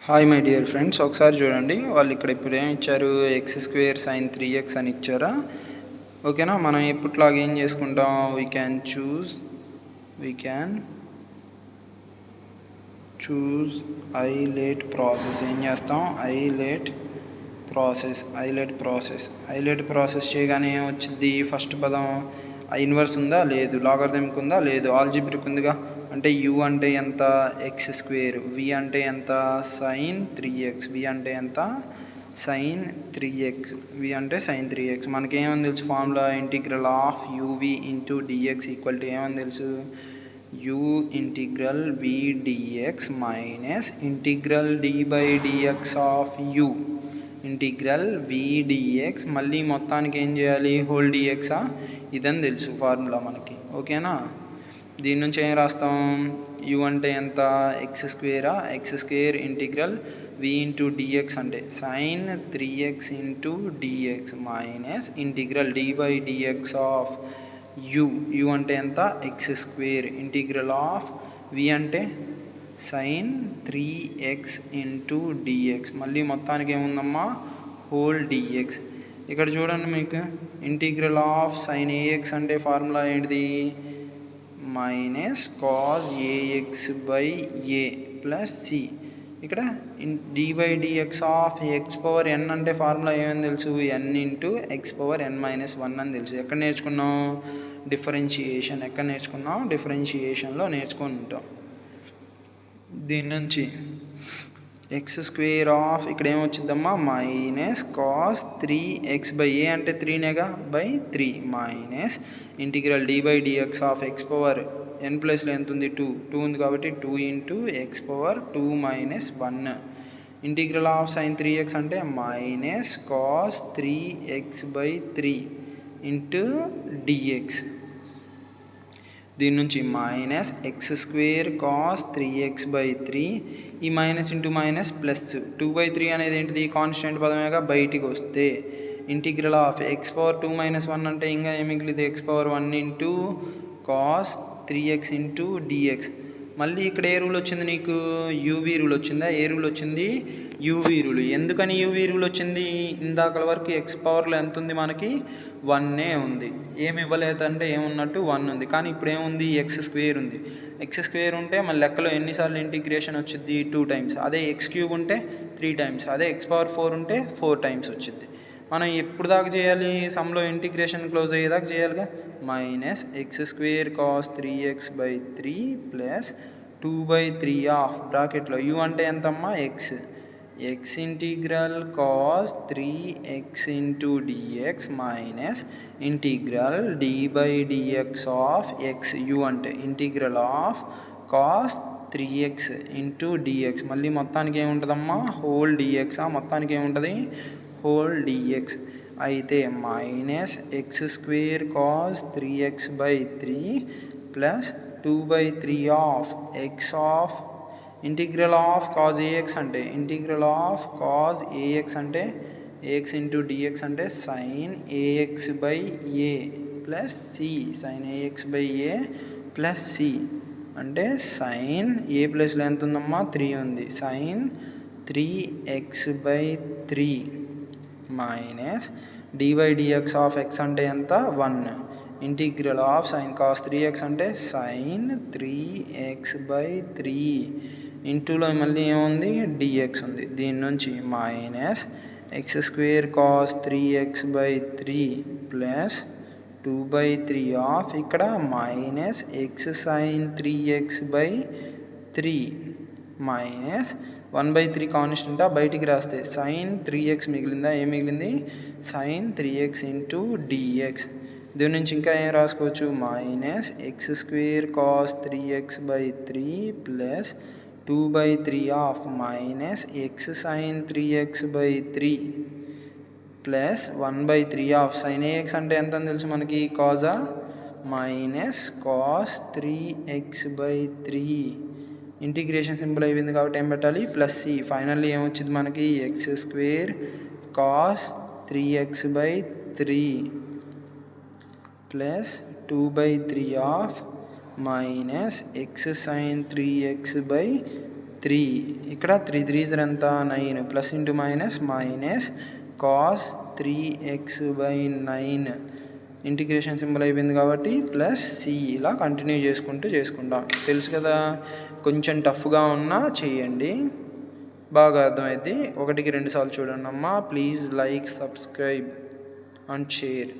Hi my dear friends, ఒకసారి చూడండి. వాళ్ళు ఇక్కడ ఇప్పుడు ఏమి ఇచ్చారు, x² sin 3x అని ఇచ్చారా? ఓకేనా. మనం ఎప్పట్లాగా ఏం చేసుకుంటాం, వీ క్యాన్ చూస్ ఐలేట్ ప్రాసెస్. ఏం చేస్తాం, ఐలేట్ ప్రాసెస్ చేయగానే ఏం వచ్చింది, ఫస్ట్ పదం ఇన్వర్స్ ఉందా లేదు, లాగరిథమిక్ ఉందా లేదు, ఆల్జీబ్రిక్ ఉందిగా. అంటే u అంటే ఎంత, x², v అంటే ఎంత, sin 3x, v అంటే ఎంత, sin 3x. మనకేమని తెలుసు formula, integral of uv into dx equal to ఏమని తెలుసు, u integral v dx minus integral d by dx of u integral v dx. మళ్ళీ మొత్తానికి ఏం చేయాలి, హోల్ dxా, ఇదని తెలుసు ఫార్ములా మనకి. ఓకేనా. దీని నుంచి ఏం రాస్తాం, u అంటే ఎంత, x² integral v into dx అంటే sin 3x into dx minus integral d by dx of u అంటే ఎంత, x² ఇంటిగ్రల్ ఆఫ్ v అంటే sin 3x ఇంటూ dx. మళ్ళీ మొత్తానికి ఏముందమ్మా, హోల్ dx. ఇక్కడ చూడండి, మీకు ఇంటిగ్రల్ ఆఫ్ sin ax అంటే ఫార్ములా ఏంటిది, minus cause ax by a plus c. ఇక్కడ d by dx of x⁴n అంటే ఫార్ములా ఏమని తెలుసు, n ఇంటూ x⁴n-1 అని తెలుసు. ఎక్కడ నేర్చుకున్నాం, డిఫరెన్షియేషన్లో నేర్చుకొని ఉంటాం. దీని నుంచి x² ఆఫ్ ఇక్కడ ఏమొచ్చిందమ్మా, minus cos 3x by a అంటే 3నేగా by 3 minus integral d by dx of x⁴n ప్లస్లో ఎంత ఉంది, 2 ఉంది కాబట్టి 2 into x⁴2-1 integral of sin 3x అంటే minus cos 3x by 3 into dx. దీని నుంచి minus x² cos 3x by 3, ఈ మైనస్ ఇంటూ మైనస్ ప్లస్ 2/3 అనేది ఏంటిది, కాన్స్టెంట్ పదమేగా, బయటికి వస్తే ఇంటిగ్రల్ ఆఫ్ x⁴2-1 అంటే ఇంకా ఏమి మిగిలింది, x⁴1 into cos 3x into dx. మళ్ళీ ఇక్కడ ఏ రూల్ వచ్చింది నీకు, యూవీ రూల్ వచ్చిందా, ఏ రూల్ వచ్చింది, యూవీ రూల్. ఎందుకని యూవీ రూల్ వచ్చింది, ఇందాకల వరకు x⁴లో ఎంత ఉంది మనకి, 1 ఉంది, ఏమి ఇవ్వలేదంటే ఏమున్నట్టు 1 ఉంది. కానీ ఇప్పుడు ఏముంది, x² ఉంది. x² ఉంటే మన లెక్కలో ఎన్నిసార్లు ఇంటిగ్రేషన్ వచ్చింది, 2 టైమ్స్. అదే x³ ఉంటే 3 టైమ్స్. అదే x⁴4 ఉంటే 4 టైమ్స్ వచ్చింది. మనం ఎప్పుడు దాకా చేయాలి, సమ్లో ఇంటిగ్రేషన్ క్లోజ్ అయ్యేదాకా చేయాలిగా. Minus x² cos 3x by 3 plus 2/3 of బ్రాకెట్లో u అంటే ఎంతమ్మా, x integral cos 3x into dx minus integral d by dx of x. u అంటే integral of cos 3x into dx. మళ్ళీ మొత్తానికి ఏముంటుందమ్మా, హోల్ dx. మొత్తానికి ఏముంటుంది, హోల్ dx. అయితే minus x² cos 3x by 3 plus 2/3 of x of integral of cos ax అంటే integral of cos ax అంటే ax into dx అంటే sine ax by a plus c. Sine ax by a plus c అంటే sine a ప్లస్లో ఎంత ఉందమ్మా, 3 ఉంది, sine 3x by 3 minus d by dx of x అంటే ఎంత, 1. Integral of sine cos 3x అంటే sign 3x by 3 ఇంటూలో మళ్ళీ ఏముంది, dx ఉంది. దీని నుంచి minus x² cos 3x by 3 plus 2/3 of ఇక్కడ minus x sine 3x by 3 minus 1/3 constant బయటికి రాస్తే సైన్ 3x మిగిలిందా, ఏం మిగిలింది, సైన్ 3x ఇంటూ dx. దీని నుంచి ఇంకా ఏం రాసుకోవచ్చు, minus x² cos 3x by 3 plus 2/3 of minus x sine 3x by 3 plus 1/3 of sine ax అంటే ఎంత అని తెలుసు మనకి, కాజా, minus cos 3x by 3. Integration simple అయిపోయింది కాబట్టి ఏం పెట్టాలి, ప్లస్ c. ఫైనల్లీ ఏమొచ్చింది మనకి, x² cos 3x by 3 plus 2/3 of minus x sin 3x by 3 ఇక్కడ 3 3 ఎంత 9 plus into minus minus cos 3x/9 integration symbol అయిపోయింది కాబట్టి ప్లస్ సి ఇలా కంటిన్యూ చేసుకుంటాం. తెలుసు కదా, కొంచెం టఫ్గా ఉన్నా చేయండి, బాగా అర్థమైంది. 1కి 2 సార్లు చూడండి అమ్మా. Please like, subscribe and share.